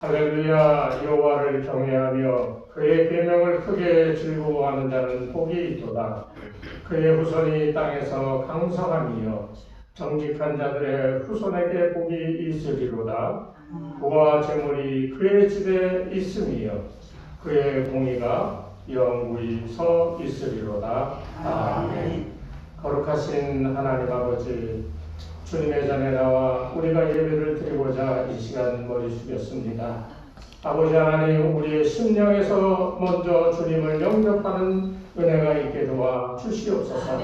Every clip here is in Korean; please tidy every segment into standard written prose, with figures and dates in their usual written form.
할렐루야. 여호와를 경외하며 그의 계명을 크게 즐거워하는 자는 복이 있도다. 그의 후손이 땅에서 강성함이요 정직한 자들의 후손에게 복이 있으리로다. 그와 재물이 그의 집에 있음이요 그의 공의가 영구히 서 있으리로다. 아멘. 거룩하신 하나님 아버지, 주님의 전에 나와 우리가 예배를 드리고자 이 시간 머리 숙였습니다. 아버지 하나님, 우리의 심령에서 먼저 주님을 영접하는 은혜가 있게 도와 주시옵소서.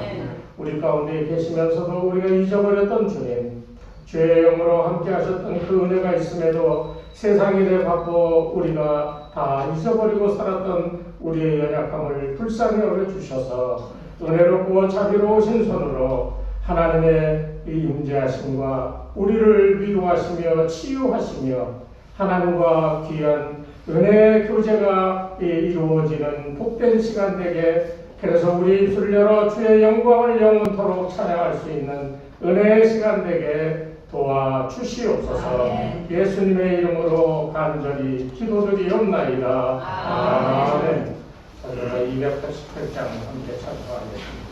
우리 가운데 계시면서도 우리가 잊어버렸던 주님, 죄의 영으로 함께 하셨던 그 은혜가 있음에도 세상 일에 바빠 우리가 다 잊어버리고 살았던 우리의 연약함을 불쌍히 여겨주셔서 은혜롭고 자비로우신 손으로 하나님의 이 임재하심과 우리를 위로하시며 치유하시며 하나님과 귀한 은혜의 교제가 이루어지는 복된 시간 되게, 그래서 우리 입술을 열어 주의 영광을 영원토록 찬양할 수 있는 은혜의 시간 되게 도와주시옵소서. 예수님의 이름으로 간절히 기도드리옵나이다. 아멘. 저희가 288장 함께 찬송하겠습니다.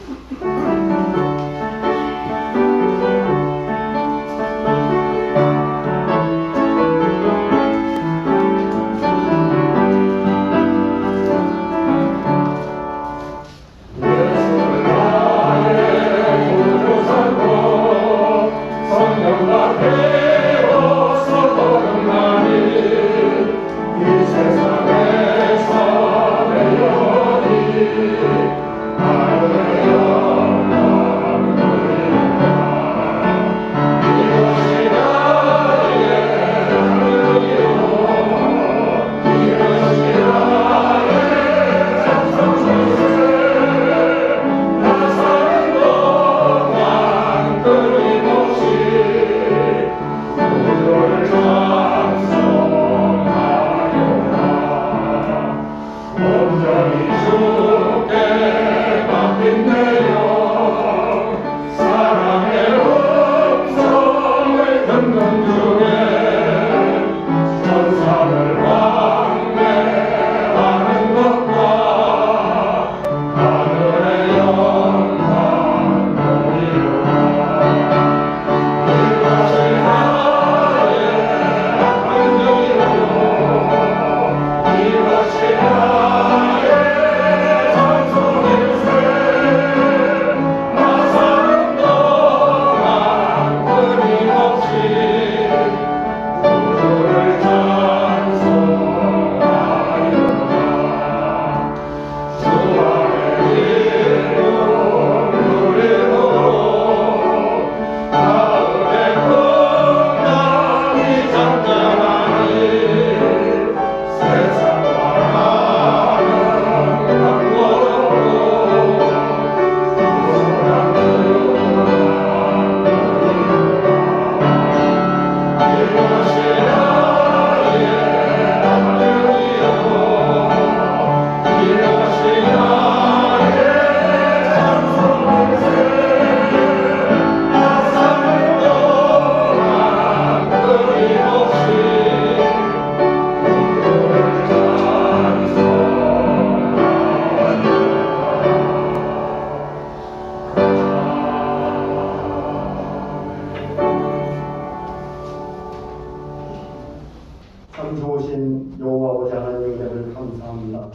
참 좋으신 여호와 아버지 하나님 은혜를 감사합니다.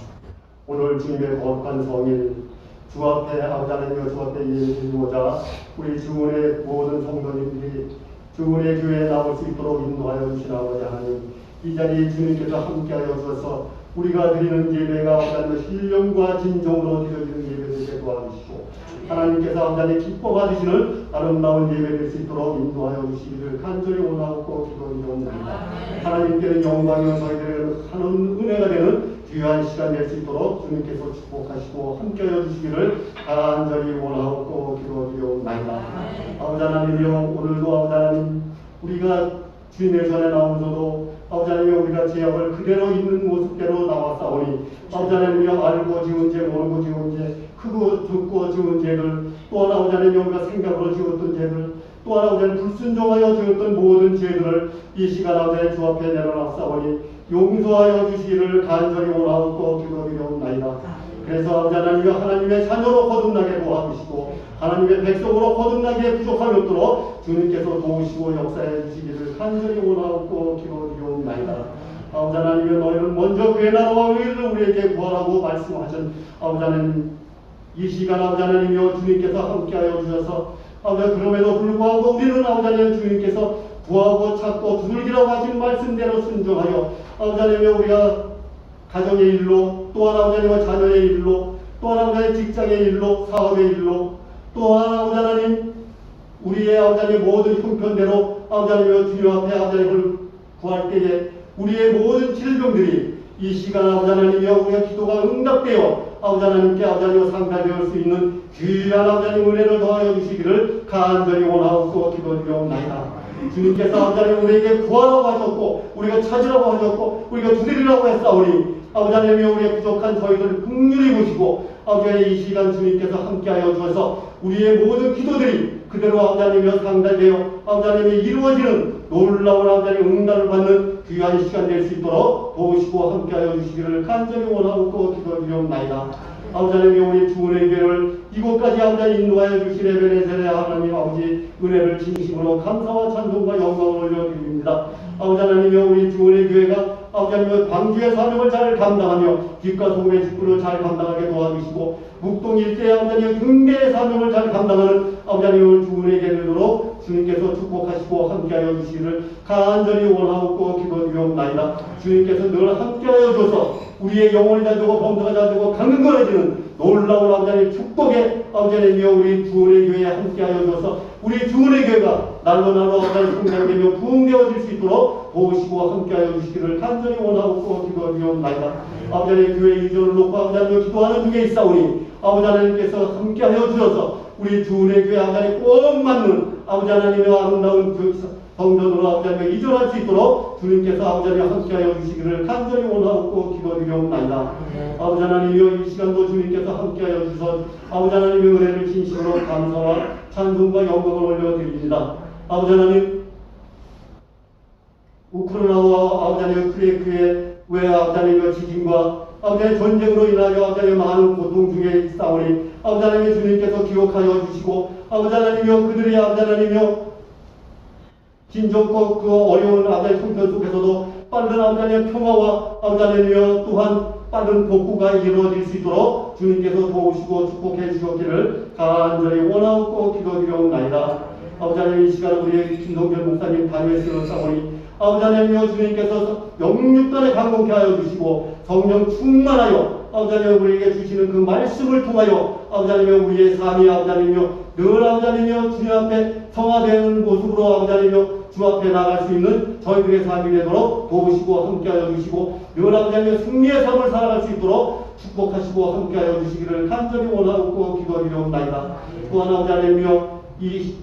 오늘 주님의 거룩한 성일 주 앞에 아버지 하나님과 주 앞에 예배드리고자 우리 주은의 모든 성도님들이 주은의 교회에 나올 수 있도록 인도하여 주신 아버지 하나님, 이 자리에 주님께서 함께하여 주셔서 우리가 드리는 예배가 아버지 하나님 신령과 진정으로 드려지는 예배 되게 도와주시고 하나님께서 아버지 하나님 기뻐 받으시는 아름다운 예배 될 수 있도록 인도하여 주시기를 간절히 원하고 기도드리옵나이다. 하나님께는 영광이요 저희들에게는 하는 은혜가 되는 귀한 시간 될 수 있도록 주님께서 축복하시고 함께하여 주시기를 간절히 원하고 기도드리옵나이다. 아버지 하나님이여, 오늘도 아버지 하나님 우리가 주님의 전에 나오면서도 아버지 하나님 우리가 죄악을 그대로 있는 모습대로 나왔사오니 아버지 하나님이여, 알고 지은 죄 모르고 지은 죄 크고 듣고 지은 죄들 또한 아버지 하나님 우리가 생각으로 지었던 죄들 또 하나 아버지 불순종하여 지었던 모든 죄들을 이 시간 아버지 주 앞에 내려놨사오니 용서하여 주시기를 간절히 원하옵고 기도드리옵나이다. 그래서 아버지 하나님의 자녀로 거듭나게 도와주시고 하나님의 백성으로 거듭나게 부족함이 없도록 주님께서 도우시고 역사해 주시기를 간절히 원하옵고 기도드리옵나이다. 아버지 하나님, 너희는 먼저 그의 나라와 의를 우리에게 구하라고 말씀하신 아버지 하나님, 이 시간 아버지 하나님이여 주님께서 함께하여 주셔서 아버지 그럼에도 불구하고 우리는 아버지 하나님 주님께서 구하고 찾고 두들기라고 하신 말씀대로 순종하여 아버지 하나님이여 우리가 가정의 일로 또한 아버지 하나님과 자녀의 일로 또한 아버지 하나님 직장의 일로 사업의 일로 또한 아버지 하나님 우리의 아버지 하나님 모든 형편대로 아버지 하나님이여 주님 앞에 아버지 하나님을 구할 때에 우리의 모든 질병들이 이 시간 아버지 하나님이여 우리의 기도가 응답되어 아버지 하나님께 아버지 하나님과 상달될 수 있는 귀한 아버지 하나님 은혜를 더하여 주시기를 간절히 원하옵고 기도드리옵나이다. 주님께서 아버지 하나님 우리에게 구하라고 하셨고 우리가 찾으라고 하셨고 우리가 두드리라고 했사오니 아버지 하나님이여 우리의 부족한 저희들을 긍휼히 보시고 아버지 하나님 이 시간 주님께서 함께하여 주셔서 우리의 모든 기도들이 그대로 아버지 하나님이여 상달되어 아버지 하나님이 이루어지는 놀라운 아버지 하나님 응답을 받는 귀한 시간 될 수 있도록 도우시고 함께하여 주시기를 간절히 원하옵고 기도드리옵나이다. 아버지 하나님 우리 주은의 교회를 이곳까지 아버지 하나님 인도하여 주신 에베네셀의 하나님 아버지 은혜를 진심으로 감사와 찬송과 영광을 올려드립니다. 아버지 하나님이여 우리 주은의 교회가 아버지 하나님 광주의 사명을 잘 감당하며 뒷과 소금의 직분을 잘 감당하게 도와주시고 묵동 일대의 아버지 하나님 경계의 사명을 잘 감당하는 아버지 하나님을 주은의 교회로 주님께서 축복하시고 함께하여 주시기를 간절히 원하옵고 기도드리옵나이다. 주님께서 늘 함께하여 줘서 우리의 영혼이 잘 되고 범사가 잘 되고 강건해지는 놀라운 아버지 하나님 축복의 아버지 하나님이여 우리 주은의 교회에 함께하여 줘서 우리 주은의 교회가 날로 날로 성장되며 부흥되어질 수 있도록 도우시고 함께하여 주시기를 간절히 원하옵고 기도드리옵나이다. 아버지 하나님 교회 이전을 놓고 아버지 하나님 기도하는 중에 있사오니 아버지 하나님께서 함께하여 주셔서 우리 주은의 교회 아버지 하나님 꼭 맞는 아버지 하나님의 아름다운 성전으로 아버지 하나님 이전할 수 있도록 주님께서 아버지 하나님 함께하여 주시기를 간절히 원하옵고 기도드리옵나이다. 아버지 하나님이여 이 시간도 주님께서 함께하여 주셔서 아버지 하나님의 은혜를 진심으로 감사와 찬송과 영광을 올려드립니다. 아버지 하나님 우크라이나와 아버지 하나님 크레크의 왜 아버지 하나님의 지진과 아버지 하나님 전쟁으로 인하여 아버지 하나님 많은 고통 중에 있사오니 아버지 하나님 주님께서 기억하여 주시고 아버지 하나님이여 그들의 아버지 하나님이여 긴적고 그 어려운 아버지 형편 속에서도 빠른 아버지 하나님의 평화와 아버지 하나님이여 또한 빠른 복구가 이루어질 수 있도록 주님께서 도우시고 축복해 주셨기를 간절히 원하옵고 기도드리옵나이다. 아버지 하나님 이 시간 우리 김성전 목사님 담임을 싸우니 아버지 하나님이여 주님께서 영육간에 강건케 하여 주시고 성령 충만하여 아버지 하나님 우리에게 주시는 그 말씀을 통하여 아버지 하나님 우리의 삶이 아버지 하나님이여 늘 아버지 하나님이여 주님 앞에 성화되는 모습으로 아버지 하나님이여 주 앞에 나갈 수 있는 저희들의 삶이 되도록 도우시고 함께하여 주시고 늘 아버지 하나님이여 승리의 삶을 살아갈 수 있도록 축복하시고 함께하여 주시기를 간절히 원하옵고 기도드리옵나이다. 또한 아버지 하나님이여 이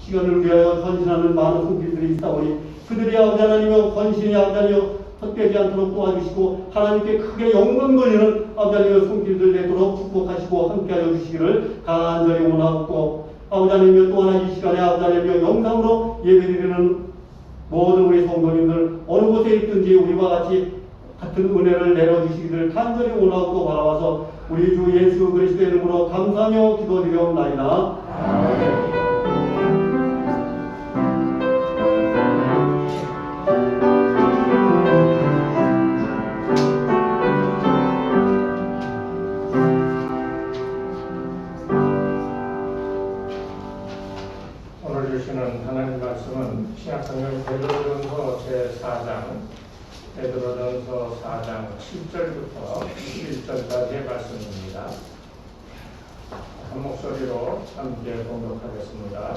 시간을 위하여 헌신하는 많은 손길들이 있사오니 그들이 아버지 하나님이여 헌신이 아버지 하나님이여 헛되지 않도록 도와주시고 하나님께 크게 영광 돌리는 아버지 하나님의 손길들 되도록 축복하시고 함께하여 주시기를 간절히 원하옵고 아버지 하나님이여 또 하나 이 시간에 아버지 하나님이여 영상으로 예배드리는 모든 우리 성도님들 어느 곳에 있든지 우리와 같이 같은 은혜를 내려주시기를 간절히 원하옵고 바라와서 우리 주 예수 그리스도의 이름으로 감사하며 기도드리옵나이다. 아멘. 하나님 말씀은 신약성경 베드로전서 제4장 베드로전서 4장 7절부터 11절까지의 말씀입니다. 한 목소리로 함께 공독하겠습니다.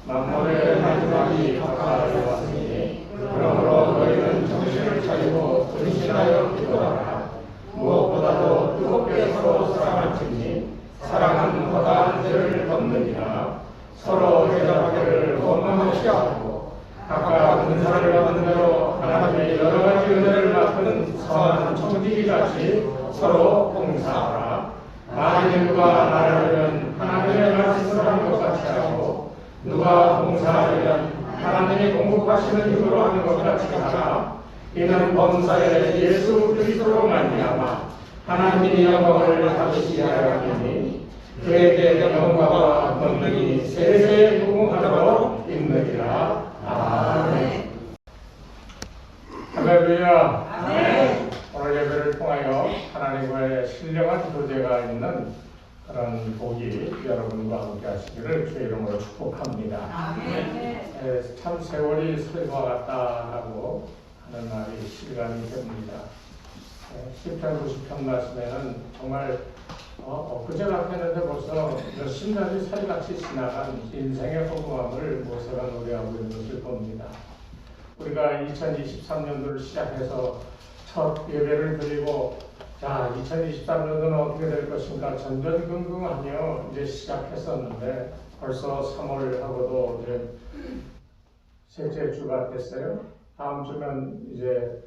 만물의 마지막이 가까이 왔으니 그러므로 너희는 정신을 차리고 근신하여 기도하라. 무엇보다도 뜨겁게 서로 사랑할지니 사랑은 허다한 죄를 덮느니라. 서로 대접하기를 원망하지 않고 각각 은사를 받은 대로 하나님의 여러 가지 은혜를 맡은 선한 청지기같이 서로 봉사하라. 만일 누가 나라면 하나님의 말씀을 한 것 같이 하고 누가 봉사하려면 하나님이 공급하시는 힘으로 하는 것 같이 하라. 이는 범사에 예수 그리스도로 말미암아 하나님이 영광을 받으시게 하려 함이니 그에게 영광과 권능이 세세에 무궁하도록 있느니라. 아멘. 할렐루야. 아멘. 오늘 예배를 통하여 하나님과의 신령한 교제가 있는 그런 복이 여러분과 함께 하시기를 주의 이름으로 축복합니다. 아멘. 참 세월이 서리와 같다라고 하는 말이 실감이 됩니다. 10편 90편 말씀에는 정말 엊그제 같았는데 벌써 몇십 년이 살이같이 지나간 인생의 허무함을 모세가 노래하고 있는 것을 봅니다. 우리가 2023년도를 시작해서 첫 예배를 드리고 자 2023년도는 어떻게 될 것인가 전전긍긍하며 이제 시작했었는데 벌써 3월하고도 이제 셋째 주가 됐어요. 다음 주면 이제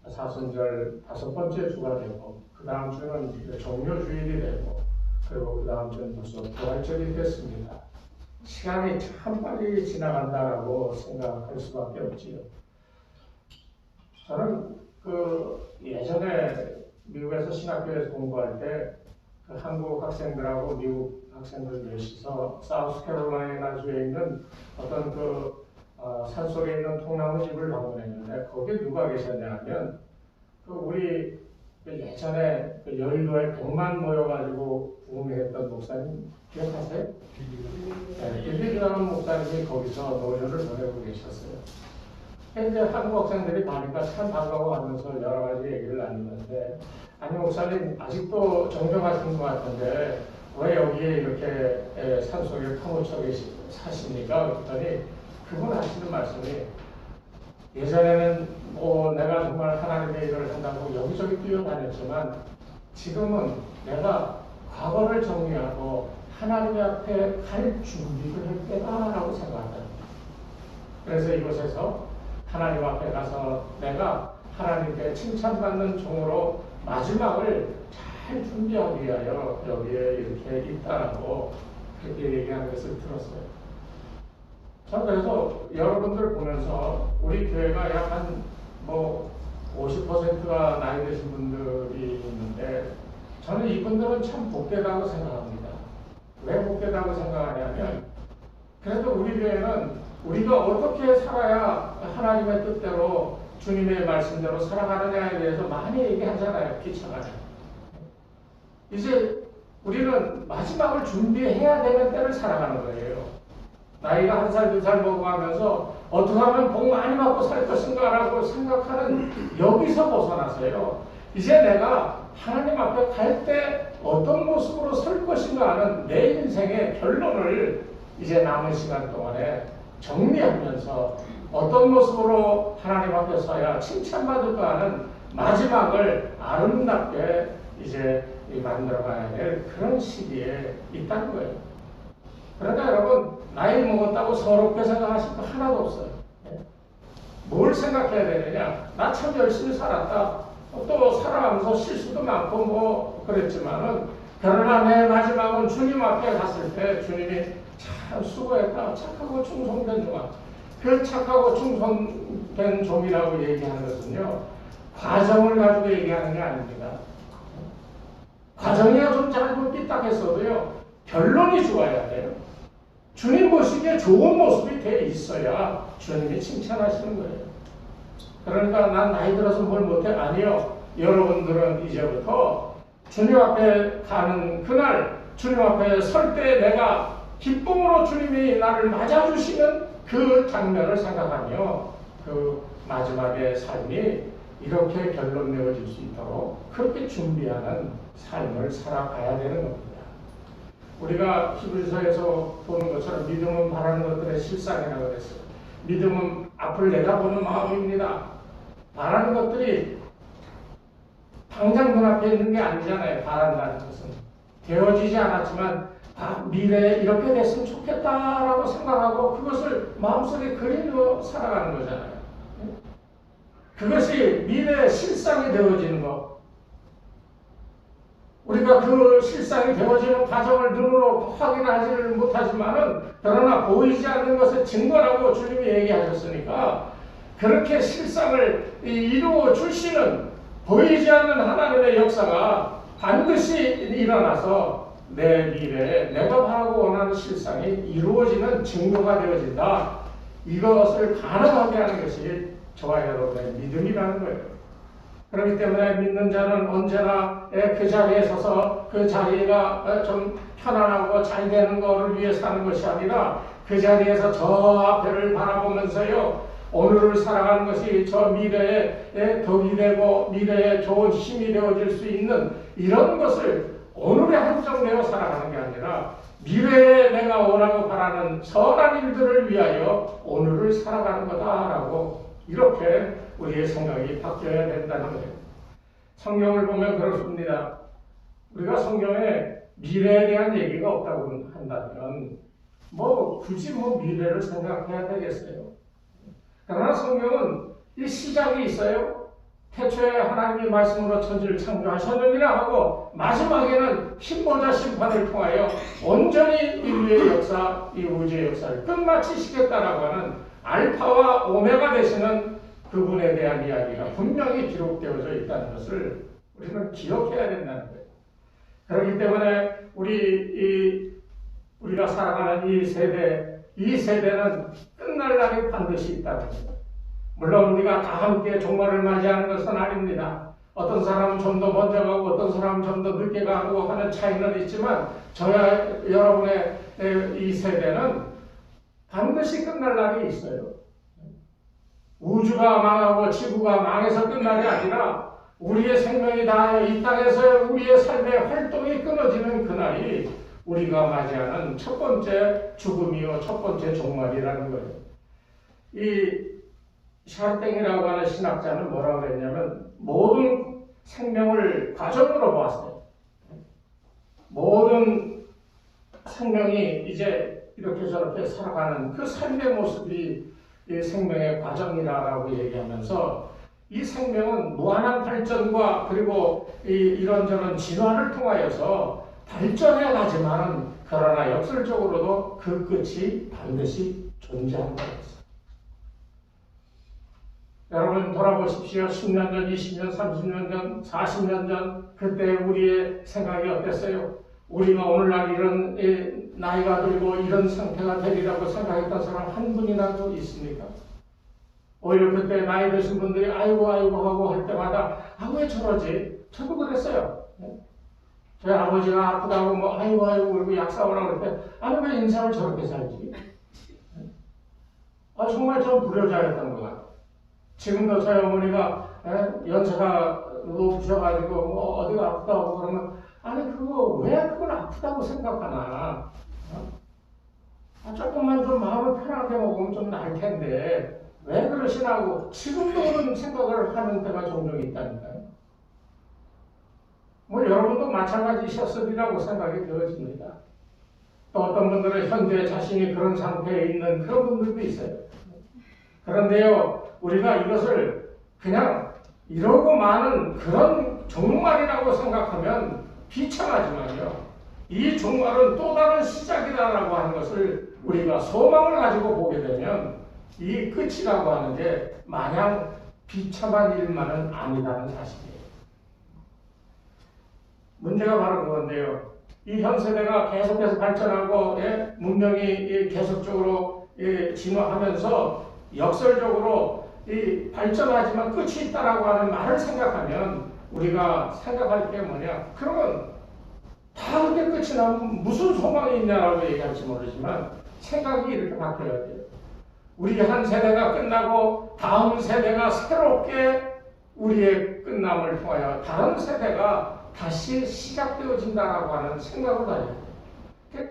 사순절 5번째 주가 되고 그 다음 주는 종료주일이 되고 그리고 그 다음 주는 벌써 부활절이 됐습니다. 시간이 참 빨리 지나간다라고 생각할 수밖에 없지요. 저는 예전에 미국에서 신학교에서 공부할 때 그 한국 학생들하고 미국 학생들 넷이서 사우스캐롤라이나 주에 있는 어떤 산속에 있는 통나무집을 방문했는데 거기에 누가 계셨냐면 우리 예전에 여의도에 100만 모여가지고 부흥회했던 목사님 기억하세요? 빌리그라는 목사님이 거기서 노년을 보내고 계셨어요. 근데 한국 학생들이 가니까 참 반가워 하면서 여러 가지 얘기를 나누는데 아니 목사님 아직도 정정하신 것 같은데 왜 여기에 이렇게 산속에 파묻혀 사십니까? 그랬더니 그분 하시는 말씀이 예전에는 내가 정말 하나님의 일을 한다고 여기저기 뛰어다녔지만 지금은 내가 과거를 정리하고 하나님 앞에 갈 준비를 할 때다라고 생각한다. 그래서 이곳에서 하나님 앞에 가서 내가 하나님께 칭찬받는 종으로 마지막을 잘 준비하기 위하여 여기에 이렇게 있다라고 그렇게 얘기하는 것을 들었어요. 저는 그래서 여러분들 보면서 우리 교회가 약 한 50%가 나이 드신 분들이 있는데 저는 이분들은 참 복되다고 생각합니다. 왜 복되다고 생각하냐면 그래도 우리 교회는 우리가 어떻게 살아야 하나님의 뜻대로 주님의 말씀대로 살아가느냐에 대해서 많이 얘기하잖아요. 기차가요. 이제 우리는 마지막을 준비해야 되는 때를 살아가는 거예요. 나이가 1살, 2살 먹어가면서 어떻게 하면 복 많이 받고 살 것인가라고 생각하는 여기서 벗어나서요. 이제 내가 하나님 앞에 갈 때 어떤 모습으로 설 것인가 하는 내 인생의 결론을 이제 남은 시간 동안에 정리하면서 어떤 모습으로 하나님 앞에 서야 칭찬받을까 하는 마지막을 아름답게 이제 만들어가야 될 그런 시기에 있다는 거예요. 그러니까 여러분 나이 먹었다고 서럽게 생각하실 거 하나도 없어요. 뭘 생각해야 되느냐? 나 참 열심히 살았다. 또 살아가면서 실수도 많고 그랬지만은 그러나 내 마지막은 주님 앞에 갔을 때 주님이 참 수고했다. 착하고 충성된 종아. 그 착하고 충성된 종이라고 얘기하는 것은요. 과정을 가지고 얘기하는 게 아닙니다. 과정이야 좀 짧고 삐딱했어도요. 결론이 좋아야 돼요. 주님 보시기에 좋은 모습이 돼 있어야 주님이 칭찬하시는 거예요. 그러니까 난 나이 들어서 뭘 못해? 아니요. 여러분들은 이제부터 주님 앞에 가는 그날 주님 앞에 설 때 내가 기쁨으로 주님이 나를 맞아주시는 그 장면을 생각하며 그 마지막의 삶이 이렇게 결론 내어질 수 있도록 그렇게 준비하는 삶을 살아가야 되는 겁니다. 우리가 히브리서에서 보는 것처럼 믿음은 바라는 것들의 실상이라고 그랬어요. 믿음은 앞을 내다보는 마음입니다. 바라는 것들이 당장 눈앞에 있는 게 아니잖아요. 바란다는 것은. 되어지지 않았지만 미래에 이렇게 됐으면 좋겠다라고 생각하고 그것을 마음속에 그리며 살아가는 거잖아요. 그것이 미래의 실상이 되어지는 것. 우리가 그 실상이 되어지는 과정을 눈으로 확인하지를 못하지만은 그러나 보이지 않는 것의 증거라고 주님이 얘기하셨으니까 그렇게 실상을 이루어 주시는 보이지 않는 하나님의 역사가 반드시 일어나서 내 미래에 내가 바라고 원하는 실상이 이루어지는 증거가 되어진다. 이것을 가능하게 하는 것이 저와 여러분의 믿음이라는 거예요. 그렇기 때문에 믿는 자는 언제나 그 자리에 서서 그 자리가 좀 편안하고 잘 되는 것을 위해 사는 것이 아니라 그 자리에서 저 앞에를 바라보면서요, 오늘을 살아가는 것이 저 미래에 덕이 되고 미래에 좋은 힘이 되어질 수 있는 이런 것을 오늘에 한정되어 살아가는 게 아니라 미래에 내가 원하고 바라는 선한 일들을 위하여 오늘을 살아가는 거다라고 이렇게 우리의 생각이 바뀌어야 된다는 거예요. 성경을 보면 그렇습니다. 우리가 성경에 미래에 대한 얘기가 없다고 한다면 굳이 미래를 생각해야 되겠어요. 그러나 성경은 이 시작이 있어요. 태초에 하나님이 말씀으로 천지를 창조하셨느니라 하고 마지막에는 흰보자 심판을 통하여 온전히 인류의 역사, 이 우주의 역사를 끝마치시겠다라고 하는 알파와 오메가 되시는 그분에 대한 이야기가 분명히 기록되어져 있다는 것을 우리는 기억해야 된다는 거예요. 그렇기 때문에 우리가 살아가는 이 세대는 끝날 날이 반드시 있다는 거예요. 물론 우리가 다 함께 종말을 맞이하는 것은 아닙니다. 어떤 사람은 좀 더 먼저 가고 어떤 사람은 좀 더 늦게 가고 하는 차이는 있지만 저와 여러분의 이 세대는 반드시 끝날 날이 있어요. 우주가 망하고 지구가 망해서 끝날이 아니라 우리의 생명이 다하여 이 땅에서 우리의 삶의 활동이 끊어지는 그날이 우리가 맞이하는 첫 번째 죽음이요 첫 번째 종말이라는 거예요. 이 샤르땡이라고 하는 신학자는 뭐라고 그랬냐면 모든 생명을 과정으로 보았어요. 모든 생명이 이제 이렇게 저렇게 살아가는 그 삶의 모습이 이 생명의 과정이라고 얘기하면서 이 생명은 무한한 발전과 그리고 이런저런 진화를 통하여서 발전해 가지만은 그러나 역설적으로도 그 끝이 반드시 존재한다. 여러분 돌아보십시오. 10년 전, 20년, 30년 전, 40년 전 그때 우리의 생각이 어땠어요? 우리가 오늘날 이런 나이가 들고 이런 상태가 되리라고 생각했던 사람 한 분이라도 있습니까? 오히려 그때 나이 드신 분들이 아이고 하고 할 때마다 왜 저러지? 저도 그랬어요. 저희 아버지가 아프다고 아이고 그러고 약 사오라고 그럴 때 왜 인생을 저렇게 살지? 정말 좀 불효자였던 것 같아요. 지금도 저희 어머니가 연세가 높으셔가지고 어디가 아프다고 그러면 왜 그걸 아프다고 생각하나? 조금만 좀 마음을 편하게 먹으면 좀 나을 텐데 왜 그러시나고 지금도 그런 생각을 하는 때가 종종 있다니까요. 여러분도 마찬가지셨으리라고 생각이 되어집니다. 또 어떤 분들은 현재 자신이 그런 상태에 있는 그런 분들도 있어요. 그런데요, 우리가 이것을 그냥 이러고 마는 그런 종말이라고 생각하면 비참하지만요, 이 종말은 또 다른 시작이다라고 하는 것을 우리가 소망을 가지고 보게 되면 이 끝이라고 하는 게 마냥 비참한 일만은 아니다는 사실이에요. 문제가 바로 그건데요. 이 현 세대가 계속해서 발전하고 문명이 계속적으로 진화하면서 역설적으로 발전하지만 끝이 있다라고 하는 말을 생각하면 우리가 생각할 게 뭐냐? 그러면 다 그렇게 끝이 나면 무슨 소망이 있냐라고 얘기할지 모르지만 생각이 이렇게 바뀌어야 돼요. 우리 한 세대가 끝나고 다음 세대가 새롭게 우리의 끝남을 통하여 다른 세대가 다시 시작되어진다라고 하는 생각을 가져야 돼요.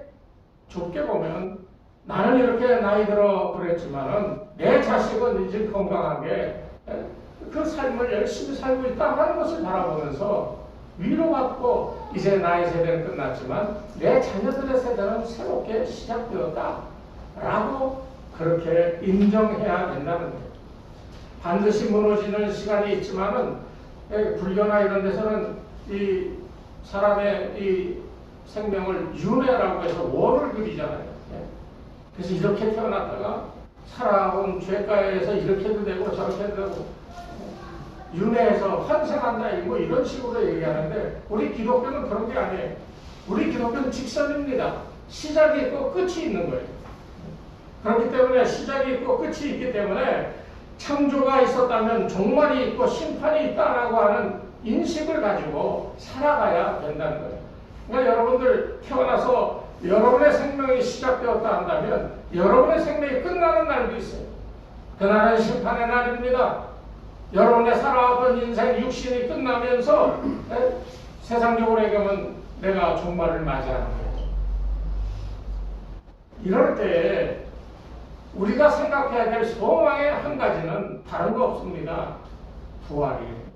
좁게 보면 나는 이렇게 나이 들어 그랬지만은 내 자식은 이제 건강하게 그 삶을 열심히 살고 있다 하는 것을 바라보면서 위로받고 이제 나의 세대는 끝났지만 내 자녀들의 세대는 새롭게 시작되었다 라고 그렇게 인정해야 된다는 거예요. 반드시 무너지는 시간이 있지만은 불교나 이런 데서는 이 사람의 이 생명을 윤회라고 해서 원을 그리잖아요. 예. 그래서 이렇게 태어났다가 살아온 죄가에서 이렇게도 되고 저렇게도 되고 윤회에서 환생한다 뭐 이런 식으로 얘기하는데 우리 기독교는 그런 게 아니에요. 우리 기독교는 직선입니다. 시작이 있고 끝이 있는 거예요. 그렇기 때문에 시작이 있고 끝이 있기 때문에 창조가 있었다면 종말이 있고 심판이 있다라고 하는 인식을 가지고 살아가야 된다는 거예요. 그러니까 여러분들 태어나서 여러분의 생명이 시작되었다 한다면 여러분의 생명이 끝나는 날도 있어요. 그날은 심판의 날입니다. 여러분의 살아왔던 인생 육신이 끝나면서 세상적으로 얘기하면 내가 종말을 맞이하는 거예요. 이럴 때 우리가 생각해야 될 소망의 한 가지는 다른 거 없습니다. 부활이에요.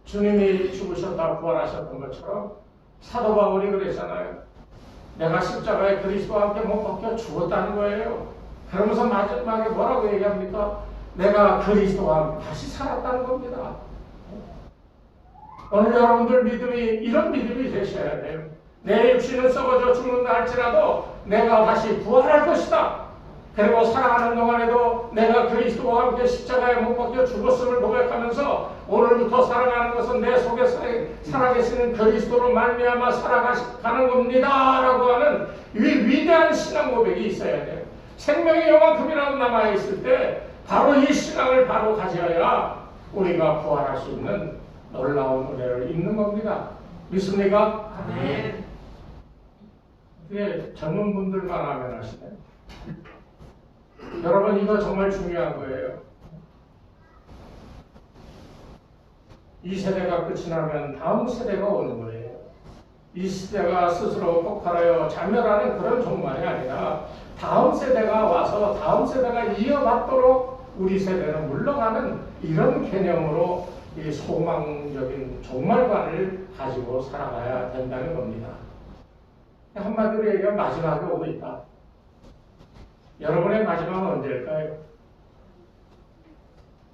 주님이 죽으셨다 부활하셨던 것처럼 사도 바울이 그랬잖아요. 내가 십자가에 그리스도와 함께 못 박혀 죽었다는 거예요. 그러면서 마지막에 뭐라고 얘기합니까? 내가 그리스도와 함께 다시 살았다는 겁니다. 오늘 여러분들 믿음이 이런 믿음이 되셔야 돼요. 내 육신은 썩어져 죽는다 할지라도 내가 다시 부활할 것이다. 그리고 살아가는 동안에도 내가 그리스도와 함께 십자가에 못 박혀 죽었음을 고백하면서 오늘부터 살아가는 것은 내 속에 살아계시는 그리스도로 말미암아 살아가는 겁니다 라고 하는 위대한 신앙 고백이 있어야 돼요. 생명이 요만큼이라도 남아있을 때 바로 이 신앙을 바로 가져야 우리가 부활할 수 있는 놀라운 은혜를 입는 겁니다. 믿습니까? 네. 이게 젊은 분들만 하면 하시네. 여러분 이거 정말 중요한 거예요. 이 세대가 끝이 나면 다음 세대가 오는 거예요. 이 시대가 스스로 폭발하여 자멸하는 그런 종말이 아니라 다음 세대가 와서 다음 세대가 이어받도록 우리 세대는 물러가는 이런 개념으로 이 소망적인 종말관을 가지고 살아가야 된다는 겁니다. 한마디로 얘기하면 마지막이 오고 있다. 여러분의 마지막은 언제일까요?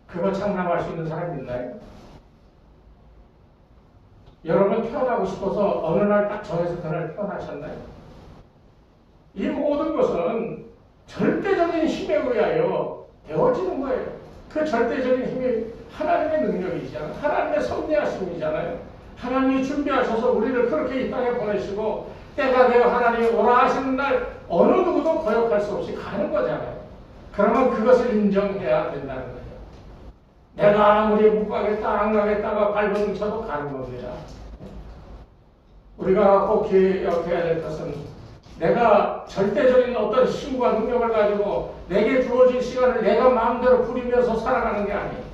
그거 장담할 수 있는 사람 있나요? 여러분 태어나고 싶어서 어느 날 딱 정해서 그날 태어나셨나요? 이 모든 것은 절대적인 힘에 의하여 되어지는 거예요. 그 절대적인 힘이 하나님의 능력이잖아요. 하나님의 섭리하심이잖아요. 하나님이 준비하셔서 우리를 그렇게 이 땅에 보내시고 때가 되어 하나님이 오라 하시는 날 어느 누구도 거역할 수 없이 가는 거잖아요. 그러면 그것을 인정해야 된다는 거예요. 내가 아무리 못 가겠다 안 가겠다가 발버둥 쳐도 가는 겁니다. 우리가 꼭 기억해야 될 것은 내가 절대적인 어떤 힘과 능력을 가지고 내게 주어진 시간을 내가 마음대로 부리면서 살아가는 게 아니에요.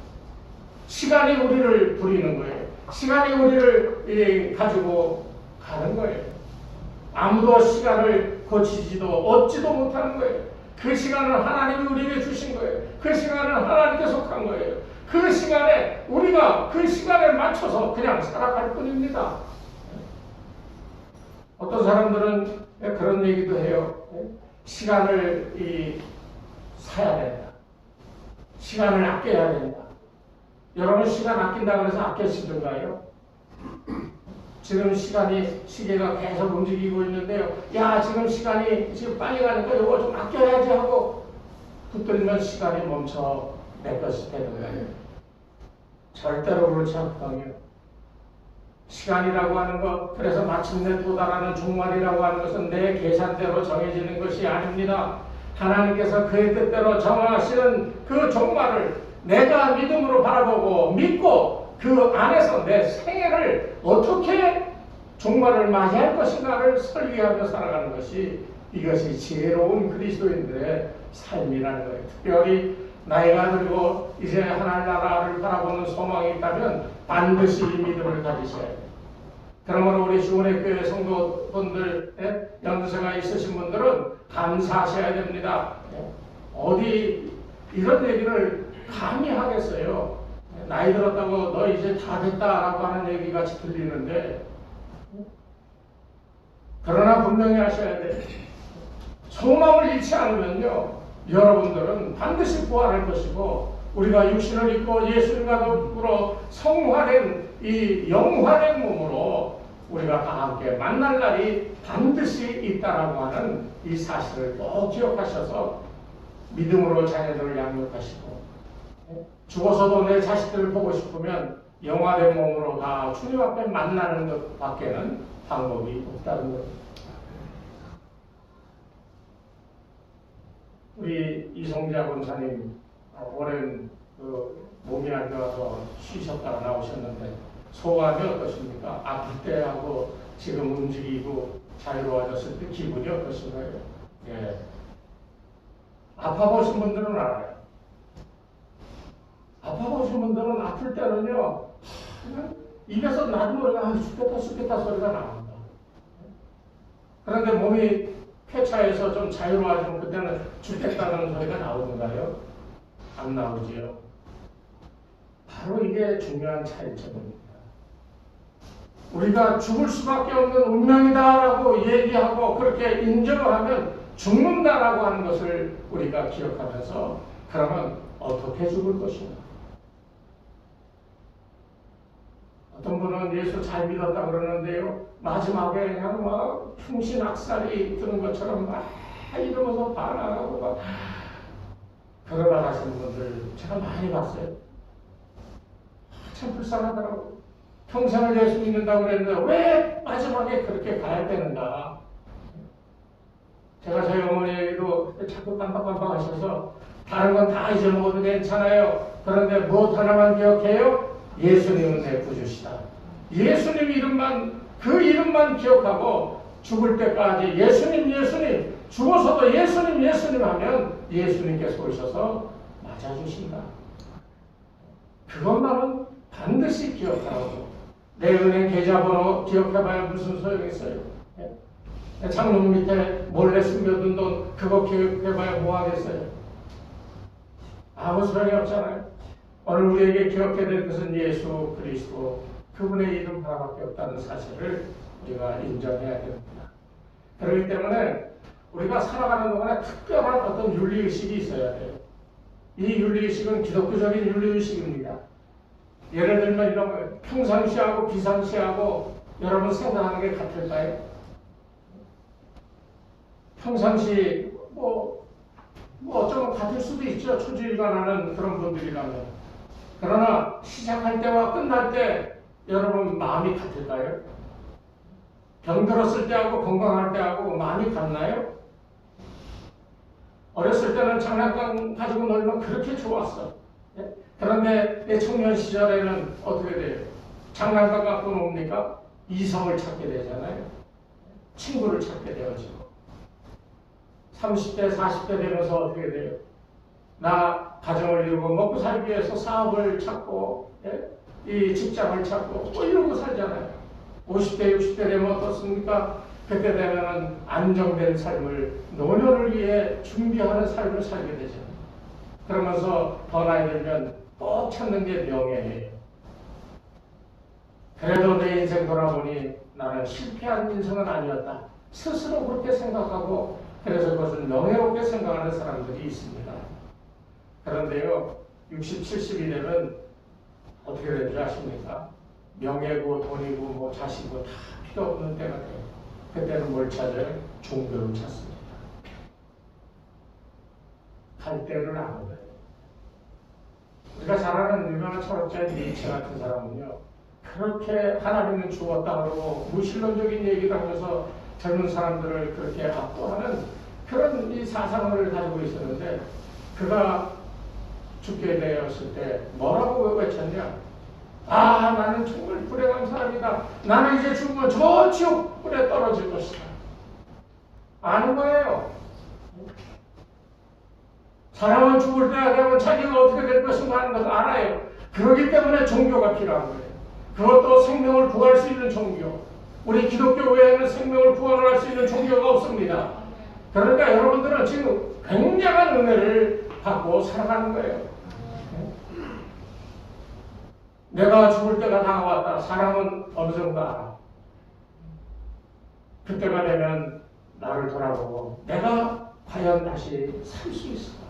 시간이 우리를 부리는 거예요. 시간이 우리를 가지고 가는 거예요. 아무도 시간을 고치지도 얻지도 못하는 거예요. 그 시간은 하나님이 우리에게 주신 거예요. 그 시간은 하나님께 속한 거예요. 그 시간에 우리가 그 시간에 맞춰서 그냥 살아갈 뿐입니다. 어떤 사람들은 그런 얘기도 해요. 시간을 사야 된다. 시간을 아껴야 된다. 여러분 시간 아낀다 그래서 아껴지던가요? 지금 시계가 계속 움직이고 있는데요. 야, 지금 시간이 지금 빨리 가니까 이거 좀 아껴야지 하고 붙들면 시간이 멈춰 내 것이 되던가요? 절대로 그렇지 않거든요. 시간이라고 하는 것, 그래서 마침내 도달하는 종말이라고 하는 것은 내 계산대로 정해지는 것이 아닙니다. 하나님께서 그의 뜻대로 정하시는 그 종말을 내가 믿음으로 바라보고 믿고 그 안에서 내 생애를 어떻게 종말을 맞이할 것인가를 설계하며 살아가는 것이 이것이 지혜로운 그리스도인들의 삶이라는 거예요. 특별히 나이가 들고 이제 하나님 나라를 바라보는 소망이 있다면 반드시 이 믿음을 가지셔야 돼요. 그러므로 우리 주은혜 교회 성도분들 연세가 있으신 분들은 감사하셔야 됩니다. 어디 이런 얘기를 감히 하겠어요. 나이 들었다고 너 이제 다 됐다라고 하는 얘기 같이 들리는데, 그러나 분명히 하셔야 돼. 소망을 잃지 않으면요, 여러분들은 반드시 부활할 것이고 우리가 육신을 입고 예수님과 더불어 성화된 이 영화된 몸으로 우리가 다 함께 만날 날이 반드시 있다라고 하는 이 사실을 꼭 기억하셔서 믿음으로 자녀들을 양육하시고, 죽어서도 내 자식들을 보고 싶으면 영화된 몸으로 다 주님 앞에 만나는 것 밖에는 방법이 없다는 겁니다. 우리 이성자 권사님 오랜 몸이 안 좋아서 쉬셨다가 나오셨는데 소감이 어떠십니까? 아플 때하고 지금 움직이고 자유로워졌을 때 기분이 어떠신가요? 예. 아파보신 분들은 알아요. 아파보신 분들은 아플 때는요, 그냥 입에서 나도 죽겠다 소리가 나옵니다. 그런데 몸이 폐차해서 좀 자유로워지면 그때는 죽겠다는 소리가 나오는가요? 안 나오지요. 바로 이게 중요한 차이점입니다. 우리가 죽을 수밖에 없는 운명이다라고 얘기하고 그렇게 인정을 하면 죽는다라고 하는 것을 우리가 기억하면서 그러면 어떻게 죽을 것인가? 어떤 분은 예수 잘 믿었다 그러는데요, 마지막에 그냥 막 풍신악살이 드는 것처럼 막 이러면서 반항하고 막 그러다 가시는 분들 제가 많이 봤어요. 참 불쌍하더라고요. 평생을 예수 믿는다고 그랬는데 왜 마지막에 그렇게 가야 되는가? 제가 저희 어머니도 자꾸 깜빡깜빡 하셔서 다른 건 다 잊어먹어도 괜찮아요. 그런데 무엇 하나만 기억해요? 예수님은 내 구주시다. 예수님 이름만, 그 이름만 기억하고 죽을 때까지 예수님 죽어서도 예수님 하면 예수님께서 오셔서 맞아주신다. 그것만은 반드시 기억하라고. 내 은행 계좌번호 기억해봐야 무슨 소용이 있어요? 창문 밑에 몰래 숨겨둔 돈 그거 기억해봐야 뭐 하겠어요? 아무 소용이 없잖아요. 오늘 우리에게 기억해야 될 것은 예수 그리스도 그분의 이름 하나밖에 없다는 사실을 우리가 인정해야 됩니다. 그렇기 때문에 우리가 살아가는 동안에 특별한 어떤 윤리의식이 있어야 돼요. 이 윤리의식은 기독교적인 윤리의식입니다. 예를 들면 이런 거예요. 평상시하고 비상시하고 여러분 생각하는 게 같을까요? 평상시 어쩌면 같을 수도 있죠. 초지일관하는 그런 분들이라면. 그러나 시작할 때와 끝날 때 여러분 마음이 같을까요? 병들었을 때하고 건강할 때하고 마음이 같나요? 어렸을 때는 장난감 가지고 놀면 그렇게 좋았어. 그런데 내 청년 시절에는 어떻게 돼요? 장난감 갖고 놉니까? 이성을 찾게 되잖아요. 친구를 찾게 되어지고. 30대, 40대 되면서 어떻게 돼요? 나 가정을 이루고 먹고 살기 위해서 사업을 찾고, 이 직장을 찾고, 이러고 살잖아요. 50대, 60대 되면 어떻습니까? 그때 되면은 안정된 삶을, 노년을 위해 준비하는 삶을 살게 되잖아요. 그러면서 더 나이 들면 꼭 찾는 게 명예예요. 그래도 내 인생 돌아보니 나는 실패한 인생은 아니었다. 스스로 그렇게 생각하고 그래서 그것을 명예롭게 생각하는 사람들이 있습니다. 그런데요, 60, 70이 되면 어떻게 되는지 아십니까? 명예고 돈이고 자식이고 다 필요 없는 때가 돼요. 그때는 뭘 찾아요? 종교를 찾습니다. 갈 데를 안 오고요. 우리가 잘 아는 유명한 철학자인 니체 같은 사람은요, 그렇게 하나님은 죽었다 그러고 무신론적인 얘기를 하면서 젊은 사람들을 그렇게 압도하는 그런 이 사상을 가지고 있었는데, 그가 죽게 되었을 때 뭐라고 외쳤냐? 아, 나는 정말 불행한 사람이다. 나는 이제 죽으면 저 지옥불에 떨어질 것이다. 아는 거예요. 사람은 죽을 때가 되면 자기가 어떻게 될 것인가 하는 것을 알아요. 그렇기 때문에 종교가 필요한 거예요. 그것도 생명을 구할 수 있는 종교. 우리 기독교 외에는 생명을 구원할 수 있는 종교가 없습니다. 그러니까 여러분들은 지금 굉장한 은혜를 받고 살아가는 거예요. 내가 죽을 때가 다가왔다. 사람은 어느 정도 알아. 그때가 되면 나를 돌아보고 내가 과연 다시 살 수 있을까?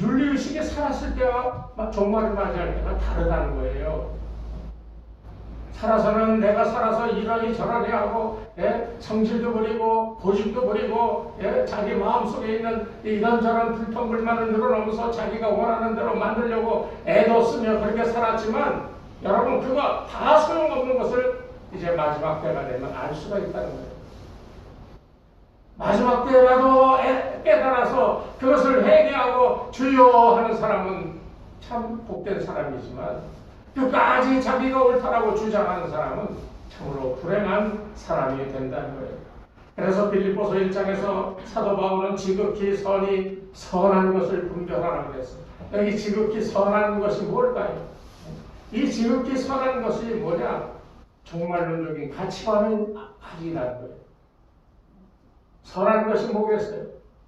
윤리의식이 살았을 때와 종말을 맞이할 때가 다르다는 거예요. 살아서는 내가 살아서 이러니 저러니 하고 성질도 부리고 고집도 부리고 자기 마음속에 있는 이런저런 불평불만을 늘어놓으면서 자기가 원하는 대로 만들려고 애도 쓰며 그렇게 살았지만 여러분 그거 다 소용없는 것을 이제 마지막 때가 되면 알 수가 있다는 거예요. 마지막 때라도 깨달아서 그것을 회개하고 주여 하는 사람은 참 복된 사람이지만 끝까지 자기가 옳다라고 주장하는 사람은 참으로 불행한 사람이 된다는 거예요. 그래서 빌립보서 1장에서 사도 바울은 지극히 선한 것을 분별하라고 그랬어요. 여기 지극히 선한 것이 뭘까요? 이 지극히 선한 것이 뭐냐? 종말론적인 가치관을 가지라는 거예요. 선한 것이 뭐겠어요?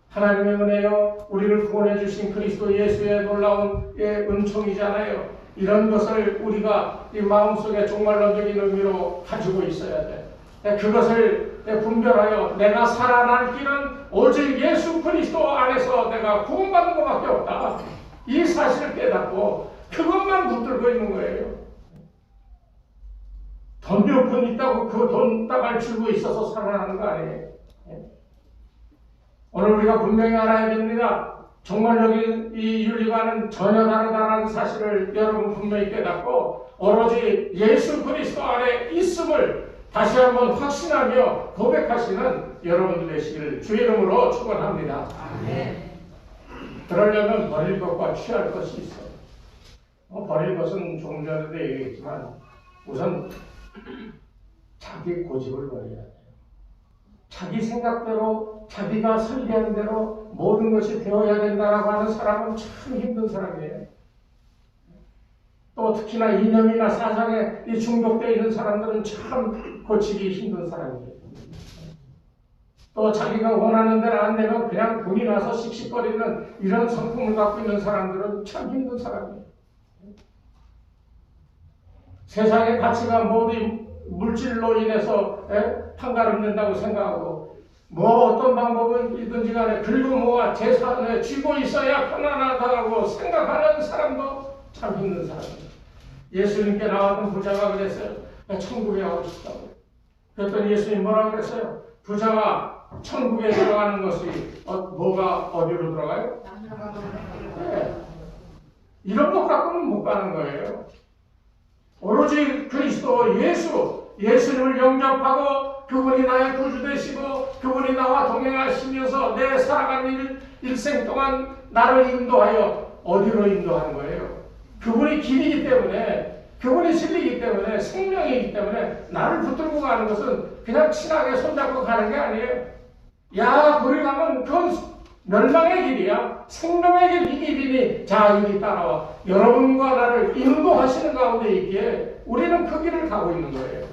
하나님의 은혜요, 우리를 구원해 주신 그리스도 예수의 놀라운 은총이잖아요. 이런 것을 우리가 이 마음속에 종말론적인 의미로 가지고 있어야 돼. 그것을 분별하여 내가 살아날 길은 오직 예수 그리스도 안에서 내가 구원받는 것밖에 없다. 이 사실을 깨닫고 그것만 붙들고 있는 거예요. 돈 몇 푼 있다고 그 돈 따발 쥐고 있어서 살아나는 거 아니에요. 오늘 우리가 분명히 알아야 됩니다. 종말적인 이 윤리관은 전혀 다르다는 사실을 여러분 분명히 깨닫고 오로지 예수 그리스도 안에 있음을 다시 한번 확신하며 고백하시는 여러분들 되시기를 주의 이름으로 축원합니다. 그러려면 버릴 것과 취할 것이 있어요. 버릴 것은 조금 전에도 얘기했지만 우선 자기 고집을 버려야 돼요. 자기 생각대로 자기가 설계한 대로 모든 것이 되어야 된다라고 하는 사람은 참 힘든 사람이에요. 또 특히나 이념이나 사상에 중독되어 있는 사람들은 참 고치기 힘든 사람이에요. 또 자기가 원하는 대로 안 되면 그냥 불이 나서 씩씩거리는 이런 성품을 갖고 있는 사람들은 참 힘든 사람이에요. 세상의 가치가 모두 물질로 인해서 판가름된다고 생각하고 뭐 어떤 방법이든지 간에 들고 모아 재산을 쥐고 있어야 편안하다고 생각하는 사람도 참 힘든 사람이에요. 예수님께 나왔던 부자가 그랬어요. 천국에 가고 싶다고. 그랬더니 예수님 뭐라고 그랬어요? 부자가 천국에 들어가는 것이 뭐가 어디로 들어가요? 네. 이런 것 갖고는 못 가는 거예요. 오로지 그리스도 예수님을 영접하고 그분이 나의 구주 되시고 그분이 나와 동행하시면서 내 살아가는 일생 동안 나를 인도하여 어디로 인도하는 거예요? 그분이 길이기 때문에 그분이 진리이기 때문에 생명이기 때문에 나를 붙들고 가는 것은 그냥 친하게 손잡고 가는 게 아니에요. 야 거기 가면 그건 멸망의 길이야. 생명의 길 이 길이니 자 여기 따라와. 여러분과 나를 인도하시는 가운데 있기에 우리는 그 길을 가고 있는 거예요.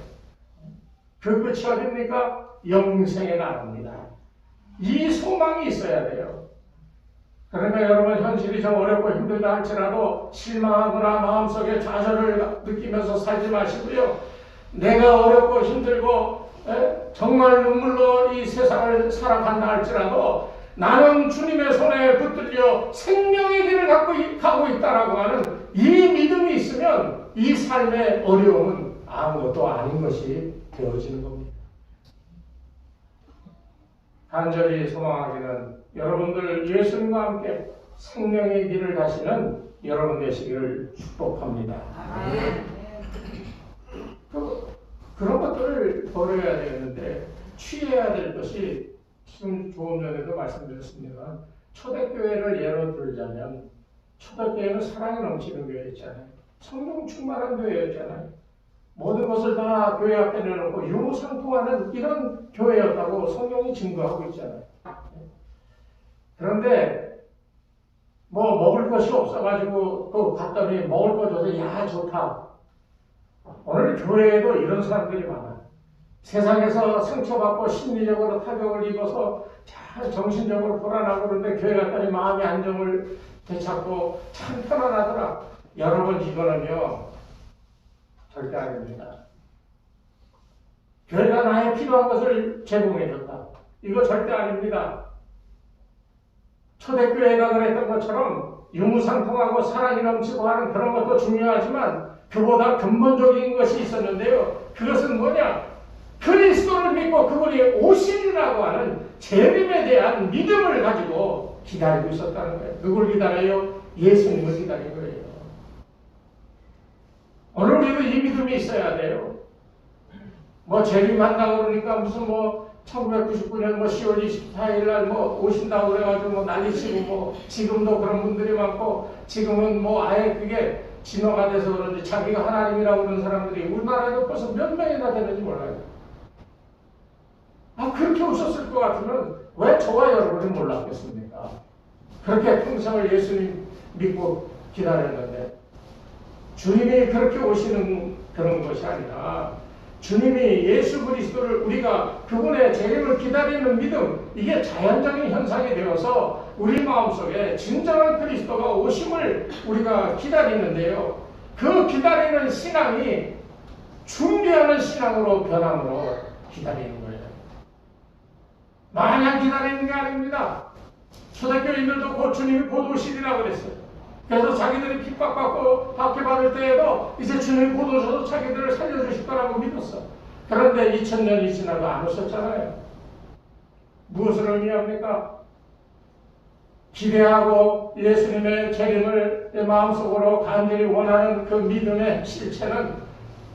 그 끝이 어딥니까? 영생의 나라입니다. 이 소망이 있어야 돼요. 그러니까 여러분 현실이 좀 어렵고 힘들다 할지라도 실망하거나 마음속에 좌절을 느끼면서 살지 마시고요. 내가 어렵고 힘들고 정말 눈물로 이 세상을 살아간다 할지라도 나는 주님의 손에 붙들려 생명의 길을 가고 있다라고 하는 이 믿음이 있으면 이 삶의 어려움은 아무것도 아닌 것이 되어지는 겁니다. 간절히 소망하기는 여러분들 예수님과 함께 생명의 길을 가시는 여러분 되시기를 축복합니다. 그런 것들을 버려야 되는데 취해야 될 것이 지금 조금 전에도 말씀드렸습니다. 초대교회를 예로 들자면 초대교회는 사랑이 넘치는 교회였잖아요. 성령 충만한 교회였잖아요. 모든 것을 다 교회 앞에 내놓고 유무상통하는 이런 교회였다고 성경이 증거하고 있잖아요. 그런데 뭐 먹을 것이 없어가지고 또 갔더니 먹을 거 줘서 야 좋다. 오늘 교회에도 이런 사람들이 많아요. 세상에서 상처받고 심리적으로 타격을 입어서 참 정신적으로 불안하고 그런데 교회 갔더니 마음의 안정을 되찾고 참 편안하더라. 여러분 이거는요 절대 아닙니다. 교회가 나의 필요한 것을 제공해줬다. 이거 절대 아닙니다. 초대교회가 그랬던 것처럼 유무상통하고 사랑이 넘치고 하는 그런 것도 중요하지만 그보다 근본적인 것이 있었는데요. 그것은 뭐냐? 그리스도를 믿고 그분이 오시리라고 하는 재림에 대한 믿음을 가지고 기다리고 있었다는 거예요. 누굴 기다려요? 예수님을 기다린 거예요. 오늘 우리도 이 믿음이 있어야 돼요. 뭐 재림한다고 그러니까 무슨 뭐 1999년 뭐 10월 24일 날 뭐 오신다고 그래가지고 뭐 난리치고 뭐 지금도 그런 분들이 많고 지금은 뭐 아예 그게 진화가 돼서 그런지 자기가 하나님이라고 그러는 사람들이 우리나라에도 벌써 몇 명이나 되는지 몰라요. 아, 그렇게 오셨을 것 같으면 왜 저와 여러분이 몰랐겠습니까? 그렇게 평생을 예수님 믿고 기다렸는데 주님이 그렇게 오시는 그런 것이 아니라 주님이 예수 그리스도를 우리가 그분의 재림을 기다리는 믿음, 이게 자연적인 현상이 되어서 우리 마음속에 진정한 그리스도가 오심을 우리가 기다리는데요. 그 기다리는 신앙이 준비하는 신앙으로 변함으로 기다리는 거예요. 마냥 기다리는 게 아닙니다. 초대교인들도 곧 주님이 곧 오시리라고 그랬어요. 그래서 자기들이 핍박받고 박해받을 때에도 이제 주님이 곧 오셔서 자기들을 살려주실 거라고 믿었어. 그런데 2000년이 지나도 안 오셨잖아요. 무엇을 의미합니까? 기대하고 예수님의 재림을 내 마음속으로 간절히 원하는 그 믿음의 실체는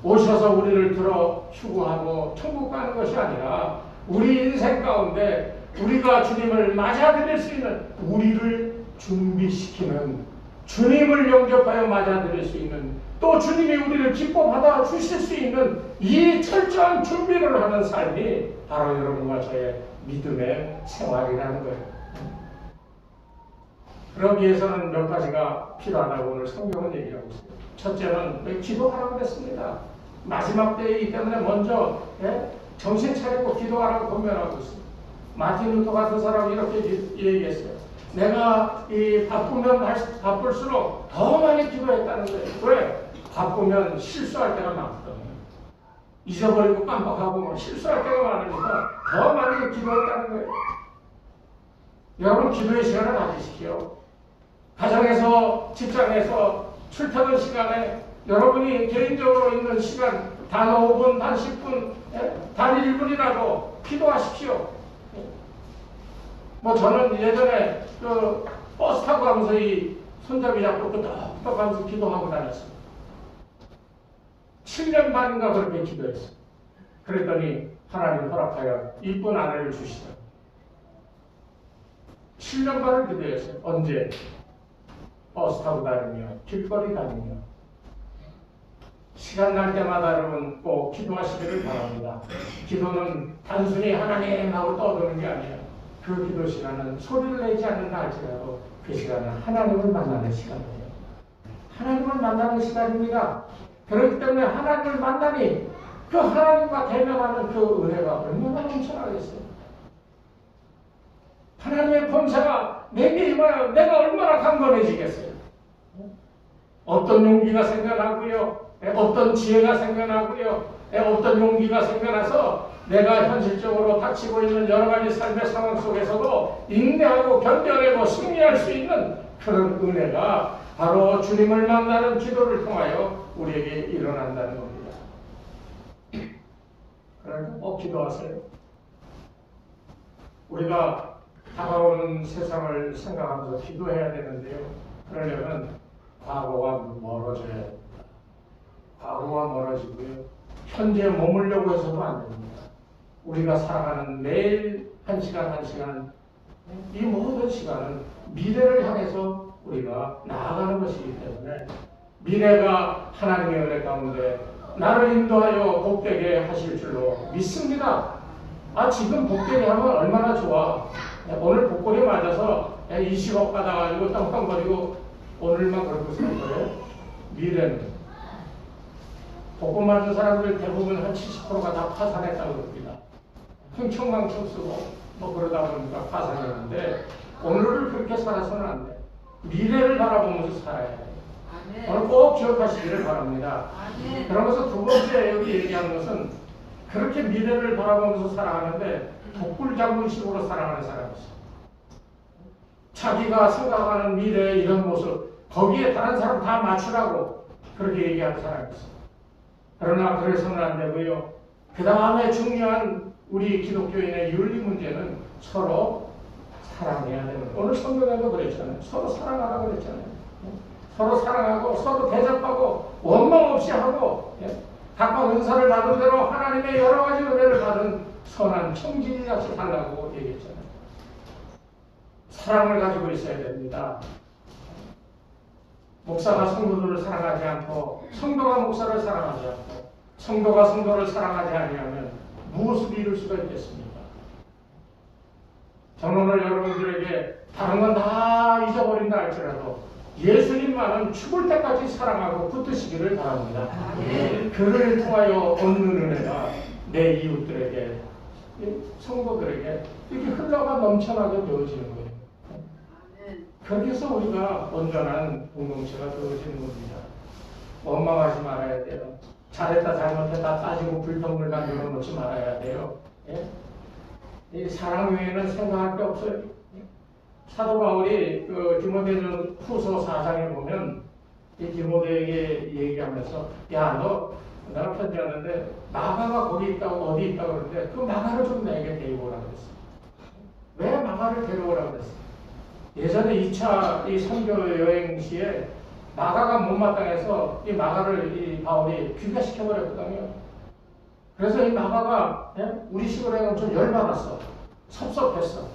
오셔서 우리를 들어 휴구하고 천국 가는 것이 아니라 우리 인생 가운데 우리가 주님을 맞아들일 수 있는, 우리를 준비시키는, 주님을 영접하여 맞아들일 수 있는, 또 주님이 우리를 기뻐 받아 주실 수 있는 이 철저한 준비를 하는 삶이 바로 여러분과 저의 믿음의 생활이라는 거예요. 그러기 위해서는 몇 가지가 필요하다고 오늘 성경은 얘기하고 있어요. 첫째는 기도하라고 그랬습니다. 마지막 때이기 때문에 먼저 정신 차리고 기도하라고 권면하고 있습니다. 마틴 루터 같은 사람이 이렇게 얘기했어요. 내가 이 바쁠수록 더 많이 기도했다는 거예요. 왜? 바쁘면 실수할 때가 많거든요. 잊어버리고 깜빡하고 실수할 때가 많으니까 더 많이 기도했다는 거예요. 여러분 기도의 시간을 가지십시오. 가정에서, 직장에서, 출퇴근 시간에 여러분이 개인적으로 있는 시간 단 5분, 단 10분, 단 1분이라도 기도하십시오. 뭐 저는 예전에 그 버스 타고 가면서 이 손잡이 잡고 끄덕끄덕 하면서 기도하고 다녔어요. 7년 반인가 그렇게 기도했어요. 그랬더니 하나님 허락하여 이쁜 아내를 주시더라고요. 7년 반을 기도했어요. 언제? 버스 타고 다니며 길거리 다니며 시간 날 때마다 여러분 꼭 기도하시기를 바랍니다. 기도는 단순히 하나님하고 떠드는 게 아니에요. 그 기도 시간은 소리를 내지 않는다 할지라도 그 시간은 하나님을 만나는 시간이에요. 하나님을 만나는 시간입니다. 그렇기 때문에 하나님을 만나니 그 하나님과 대면하는 그 은혜가 얼마나 넘쳐나겠어요. 하나님의 범사가 내게 임하여 내가 얼마나 강건해지겠어요. 어떤 용기가 생겨나고요. 어떤 지혜가 생겨나고요. 어떤 용기가 생겨나서 내가 현실적으로 닥치고 있는 여러 가지 삶의 상황 속에서도 인내하고 견뎌내고 승리할 수 있는 그런 은혜가 바로 주님을 만나는 기도를 통하여 우리에게 일어난다는 겁니다. 그러니까 꼭 기도하세요. 우리가 다가오는 세상을 생각하면서 기도해야 되는데요. 그러려면 과거와 멀어져야 됩니다. 과거와 멀어지고요. 현재에 머물려고 해서도 안 됩니다. 우리가 살아가는 매일 한 시간 한 시간, 이 모든 시간은 미래를 향해서 우리가 나아가는 것이기 때문에 미래가 하나님의 은혜 가운데 나를 인도하여 복되게 하실 줄로 믿습니다. 아, 지금 복되게 하면 얼마나 좋아. 오늘 복권이 맞아서 20억 받아가지고 떵떵거리고 오늘만 그러고 살 거예요. 미래는 복권 맞은 사람들 대부분 한 70%가 다 파산했다고 합니다. 흥청망청 쓰고 뭐 그러다 보니까 파산했는데 오늘을 그렇게 살아서는 안 돼. 미래를 바라보면서 살아야 돼. 오늘 꼭 기억하시기를 바랍니다. 그러면서 두 번째 여기 얘기하는 것은 그렇게 미래를 바라보면서 살아가는데 독불장군식으로 살아가는 사람이 있어요. 자기가 생각하는 미래의 이런 모습, 거기에 다른 사람 다 맞추라고 그렇게 얘기하는 사람이 있어요. 그러나 그래서는 안 되고요. 그 다음에 중요한 우리 기독교인의 윤리 문제는 서로 사랑해야 되는. 오늘 성경에도 그랬잖아요. 서로 사랑하라고 그랬잖아요. 서로 사랑하고 서로 대접하고 원망 없이 하고 각각 은사를 받은 대로 하나님의 여러 가지 은혜를 받은 선한 청지기같이 살라고 얘기했잖아요. 사랑을 가지고 있어야 됩니다. 목사가 성도들을 사랑하지 않고 성도가 목사를 사랑하지 않고 성도가 성도를 사랑하지 아니하면 무엇을 이룰 수가 있겠습니까? 저는 오늘 여러분들에게 다른 건 다 잊어버린다 할지라도 예수님만은 죽을 때까지 사랑하고 붙드시기를 바랍니다. 그를 통하여 얻는 은혜가 내 이웃들에게, 성도들에게 이렇게 흘러가 넘쳐나게 되어지는 거예요. 거기서 우리가 온전한 공동체가 되어지는 겁니다. 원망하지 말아야 돼요. 잘했다 잘못했다 따지고 불평을 만들어 놓지 말아야 돼요. 이 사랑 외에는 생각할 게 없어요. 사도 바울이 그 디모데 후서 4장에 보면 이 디모데에게 얘기하면서 야, 너 내가 편지하는데 마가가 거기 있다고 어디 있다고 그러는데 그 마가를 좀 내게 데리고 오라고 그랬어. 왜 마가를 데려오라고 그랬어? 예전에 2차 이 선교 여행 시에 마가가 못마땅해서 이 마가를 이 바울이 귀가시켜버렸거든요. 그래서 이 마가가 우리 식으로 좀 열받았어. 섭섭했어.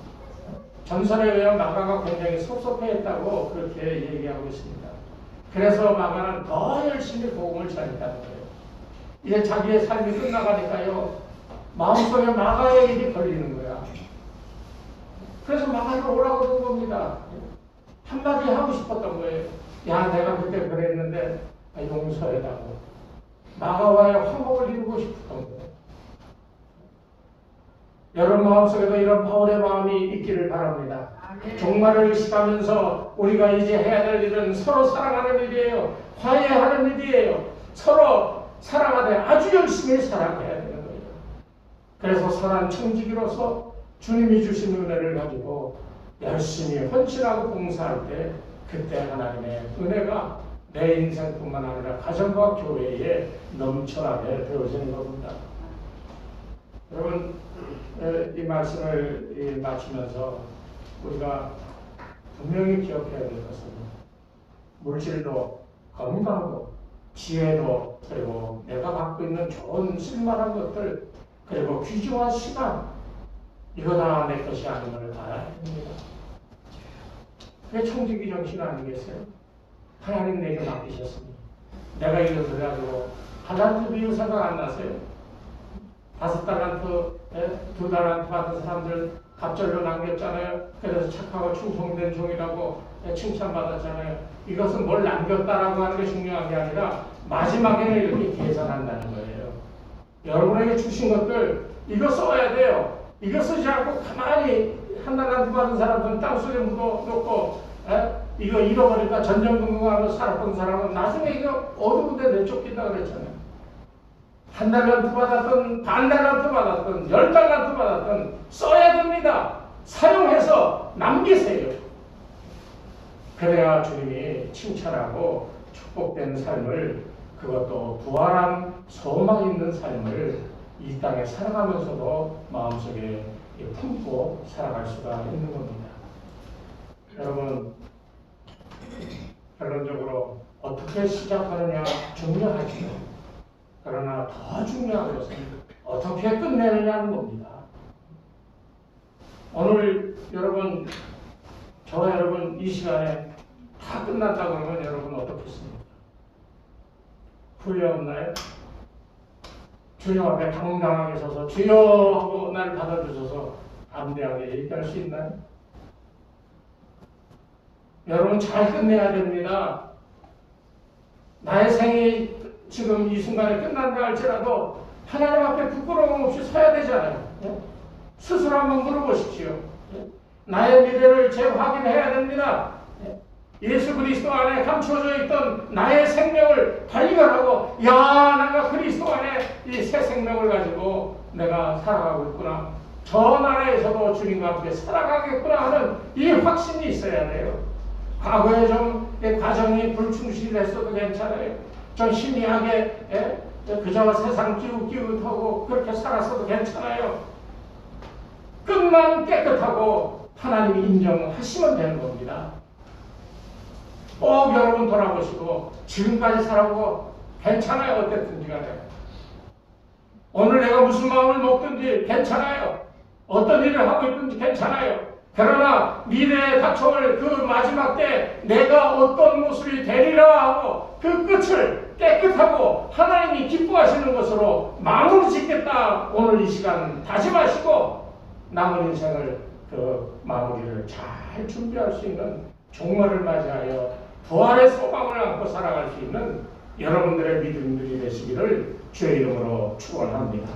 전설에 의하면 마가가 굉장히 섭섭해했다고 그렇게 얘기하고 있습니다. 그래서 마가는 더 열심히 복음을 전했다는 거예요. 이제 자기의 삶이 끝나가니까요. 마음속에 마가의 일이 걸리는 거야. 그래서 마가를 오라고 그런 겁니다. 한마디 하고 싶었던 거예요. 야, 내가 그때 그랬는데 용서해달라고. 마가와의 화목을 이루고 싶었던 거예요. 여러분 마음속에도 이런 바울의 마음이 있기를 바랍니다. 종말을 의식하면서 우리가 이제 해야 될 일은 서로 사랑하는 일이에요. 화해하는 일이에요. 서로 사랑하되 아주 열심히 사랑해야 되는 거예요. 그래서 선한 청지기로서 주님이 주신 은혜를 가지고 열심히 헌신하고 봉사할 때 그때 하나님의 은혜가 내 인생뿐만 아니라 가정과 교회에 넘쳐나게 되어지는 겁니다. 여러분 이 말씀을 마치면서 우리가 분명히 기억해야 될 것은 물질도 건강도 지혜도 그리고 내가 갖고 있는 좋은 쓸만한 것들 그리고 귀중한 시간 이거 다 내 것이 아님을 알아야 됩니다. 그게 청지기 정신 아니겠어요? 하나님 내게 맡기셨습니다. 내가 이것을 가지고 달란트 비유 생각 안 나세요? 5달란트, 2달란트 받은 사람들 갑절로 남겼잖아요. 그래서 착하고 충성된 종이라고 칭찬받았잖아요. 이것은 뭘 남겼다라고 하는 게 중요한 게 아니라 마지막에는 이렇게 계산한다는 거예요. 여러분에게 주신 것들 이거 써야 돼요. 이거 쓰지 않고 가만히 한 달란트 받은 사람들은 땅속에 묻어놓고 이거 잃어버리니까 전전긍긍하면서 살았던 사람은 나중에 이거 어두운데 내쫓긴다 그랬잖아요. 1달란트 받았든 반달란트 받았든 10달란트 받았든 써야 됩니다. 사용해서 남기세요. 그래야 주님이 칭찬하고 축복된 삶을 그것도 부활한 소망 있는 삶을 이 땅에 살아가면서도 마음속에 품고 살아갈 수가 있는 겁니다. 여러분 결론적으로 어떻게 시작하느냐 중요하지만 그러나 더 중요한 것은 어떻게 끝내느냐는 겁니다. 오늘 여러분 저와 여러분 이 시간에 다 끝났다 그러면 여러분 어떻겠습니까? 후회 없나요? 주님 앞에 당당하게 서서 주여 하고 날 받아주셔서 담대하게 얘기할 수 있나요? 여러분 잘 끝내야 됩니다. 나의 생이 지금 이 순간에 끝난다 할지라도 하나님 앞에 부끄러움 없이 서야 되잖아요. 스스로 한번 물어보십시오. 나의 미래를 재확인해야 됩니다. 예수 그리스도 안에 감추어져 있던 나의 생명을 발견하고 야 내가 그리스도 안에 이 새 생명을 가지고 내가 살아가고 있구나. 저 나라에서도 주님과 함께 살아가겠구나 하는 이 확신이 있어야 돼요. 과거에 좀 과정이 불충실했어도 괜찮아요. 좀 희미하게 그저 세상 기웃기웃하고 그렇게 살았어도 괜찮아요. 끝만 깨끗하고 하나님이 인정하시면 되는 겁니다. 꼭 여러분 돌아보시고 지금까지 살아보고 괜찮아요. 어땠든지 간에 오늘 내가 무슨 마음을 먹든지 괜찮아요. 어떤 일을 하고 있든지 괜찮아요. 그러나 미래에 닥쳐올 그 마지막 때 내가 어떤 모습이 되리라 하고 그 끝을 깨끗하고 하나님이 기뻐하시는 것으로 마무리 짓겠다. 오늘 이 시간 다짐하시고 남은 인생을 그 마무리를 잘 준비할 수 있는 종말을 맞이하여 부활의 소망을 안고 살아갈 수 있는 여러분들의 믿음들이 되시기를 주의 이름으로 축원합니다.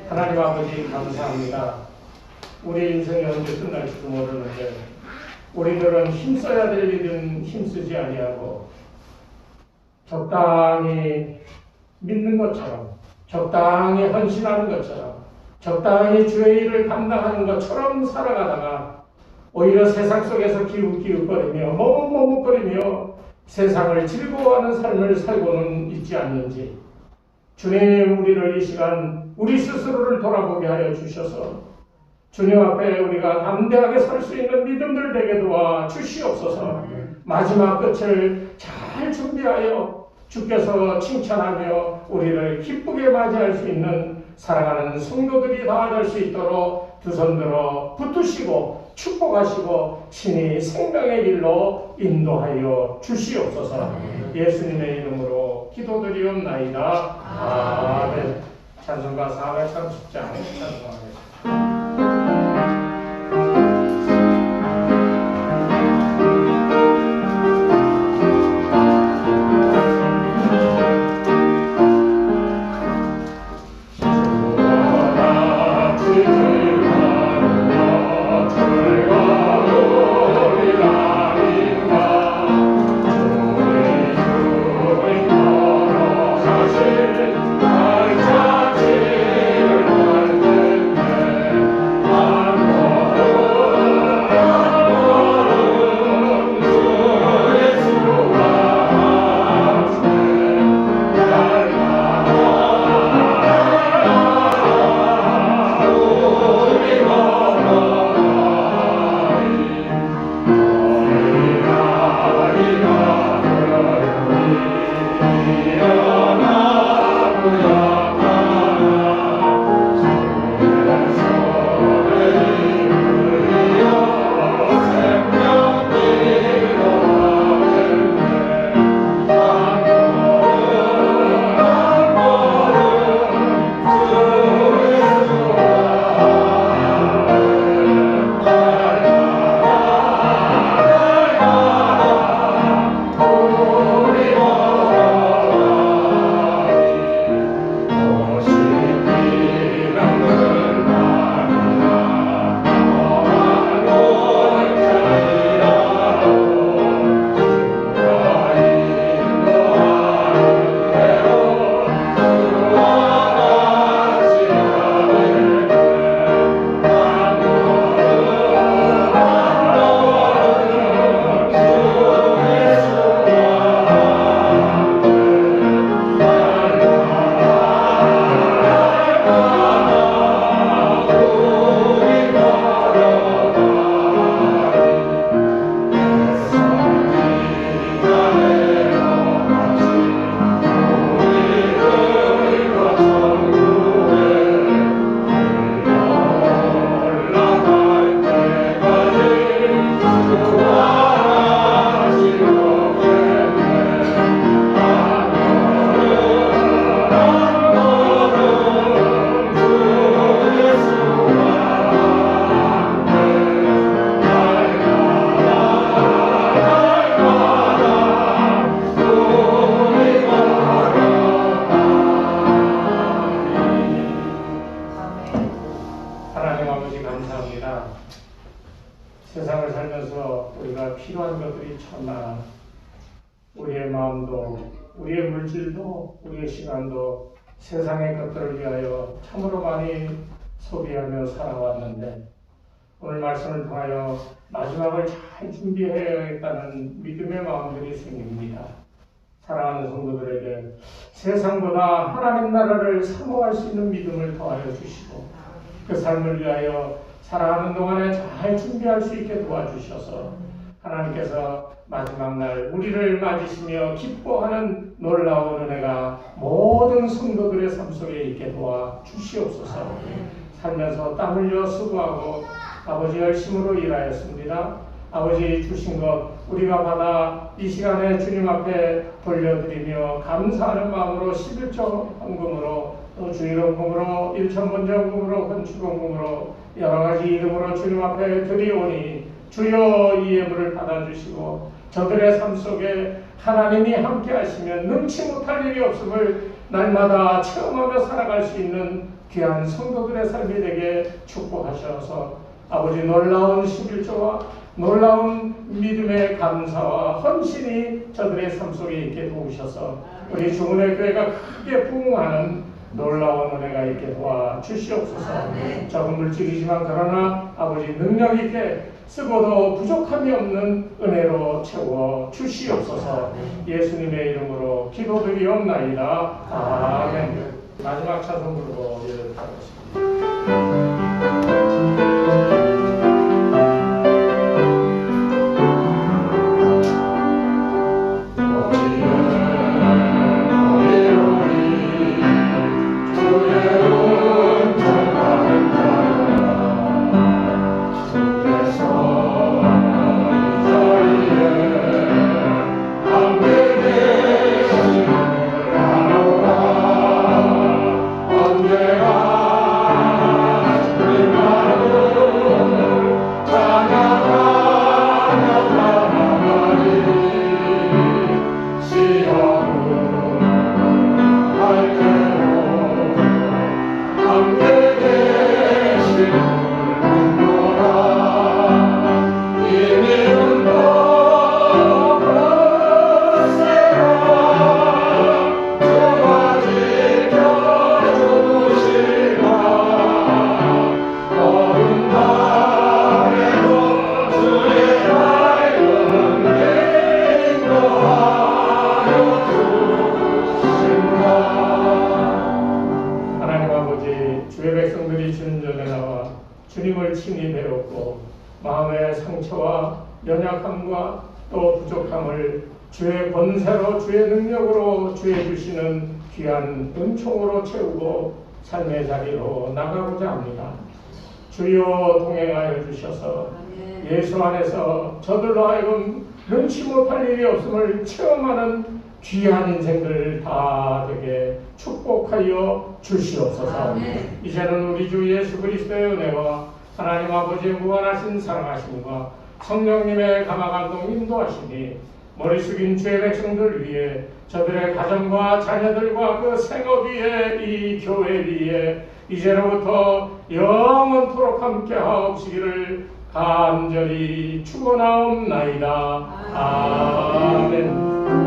하나님 아버지 감사합니다. 우리 인생이 언제 끝날지도 모르는데 우리들은 힘써야 될 일은 힘쓰지 아니하고 적당히 믿는 것처럼 적당히 헌신하는 것처럼 적당히 주의 일을 감당하는 것처럼 살아가다가 오히려 세상 속에서 기웃기웃거리며 머뭇머뭇거리며 세상을 즐거워하는 삶을 살고는 있지 않는지 주님 우리를 이 시간 우리 스스로를 돌아보게 하여 주셔서 주님 앞에 우리가 담대하게 설 수 있는 믿음들 되게 도와 주시옵소서. 마지막 끝을 잘 준비하여 주께서 칭찬하며 우리를 기쁘게 맞이할 수 있는 사랑하는 성도들이 다 될 수 있도록 두 손 들어 붙드시고 축복하시고 친히 생명의 길로 인도하여 주시옵소서. 예수님의 이름으로 기도드리옵나이다. 아멘. 찬송가 430장 찬송하겠습니다. 세상을 살면서 우리가 필요한 것들이 참 많아. 우리의 마음도, 우리의 물질도, 우리의 시간도 세상의 것들을 위하여 참으로 많이 소비하며 살아왔는데 오늘 말씀을 통하여 마지막을 잘 준비해야겠다는 믿음의 마음들이 생깁니다. 사랑하는 성도들에게 세상보다 하나님 나라를 사모할 수 있는 믿음을 더하여 주시고 그 삶을 위하여 살아가는 동안에 잘 준비할 수 있게 도와주셔서 하나님께서 마지막 날 우리를 맞으시며 기뻐하는 놀라운 은혜가 모든 성도들의 삶 속에 있게 도와 주시옵소서. 살면서 땀 흘려 수고하고 아버지 열심으로 일하였습니다. 아버지 주신 것 우리가 받아 이 시간에 주님 앞에 돌려드리며 감사하는 마음으로 11조 헌금으로 또 주일헌금으로 일천번제헌금으로 건축헌금으로 여러 가지 이름으로 주님 앞에 드리오니 주여 이 예물을 받아주시고 저들의 삶 속에 하나님이 함께 하시면 능치 못할 일이 없음을 날마다 체험하며 살아갈 수 있는 귀한 성도들의 삶이 되게 축복하셔서 아버지 놀라운 11조와 놀라운 믿음의 감사와 헌신이 저들의 삶 속에 있게 도우셔서 우리 주문의 교회가 크게 부흥하는 놀라운 은혜가 있게 도와 주시옵소서. 적은 물질이지만 그러나 아버지 능력 있게 쓰고도 부족함이 없는 은혜로 채워 주시옵소서. 예수님의 이름으로 기도드리옵나이다. 아멘. 마지막 찬송 부르고 예배하겠습니다. 주님을 친히 배웠고 마음의 상처와 연약함과 또 부족함을 주의 권세로 주의 능력으로 주의 주시는 귀한 은총으로 채우고 삶의 자리로 나가고자 합니다. 주여 동행하여 주셔서 예수 안에서 저들로 하여금 능치 못할 일이 없음을 체험하는 귀한 인생들 다 되게 축복하여 주시옵소서. 아멘. 이제는 우리 주 예수 그리스도의 은혜와 하나님 아버지의 무한하신 사랑하심과 성령님의 감화감동 인도하심이 머리 숙인 주의 백성들 위해 저들의 가정과 자녀들과 그 생업 위에 이 교회 위에 이제로부터 영원토록 함께 하옵시기를 간절히 축원하옵나이다. 아멘.